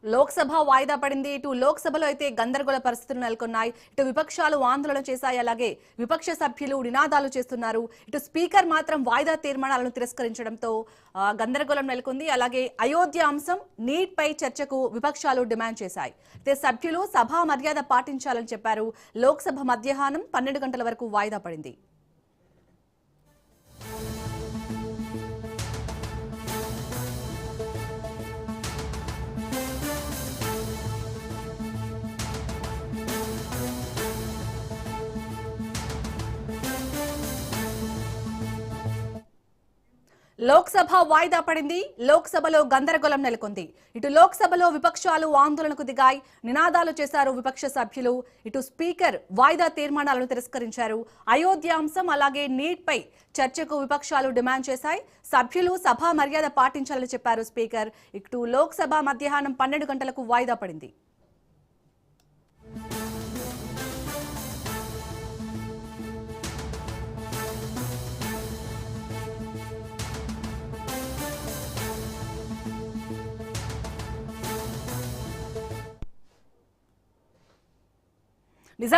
లోక్సభ వాయిదా పడింది. ఇటు లోక్సభలో అయితే గందరగోళ పరిస్థితులు నెలకొన్నాయి. ఇటు విపక్షాలు ఆందోళన చేశాయి. అలాగే విపక్ష సభ్యులు నినాదాలు చేస్తున్నారు. ఇటు స్పీకర్ మాత్రం వాయిదా తీర్మానాలను తిరస్కరించడంతో గందరగోళం నెలకొంది. అలాగే అయోధ్య అంశం నీట్ పై చర్చకు విపక్షాలు డిమాండ్ చేశాయి. అయితే సభ్యులు సభా మర్యాద పాటించాలని చెప్పారు. లోక్సభ మధ్యాహ్నం 12 గంటల వరకు వాయిదా పడింది. లోక్సభ వాయిదా పడింది. లోక్సభలో గందరగోళం నెలకొంది. ఇటు లోక్సభలో విపక్షాలు ఆందోళనకు దిగాయి. నినాదాలు చేశారు విపక్ష సభ్యులు. ఇటు స్పీకర్ వాయిదా తీర్మానాలను తిరస్కరించారు. అయోధ్య అంశం అలాగే నీట్ పై చర్చకు విపక్షాలు డిమాండ్ చేశాయి. సభ్యులు సభా మర్యాద పాటించాలని చెప్పారు స్పీకర్. ఇటు లోక్సభ మధ్యాహ్నం 12 గంటలకు వాయిదా పడింది. నిజాం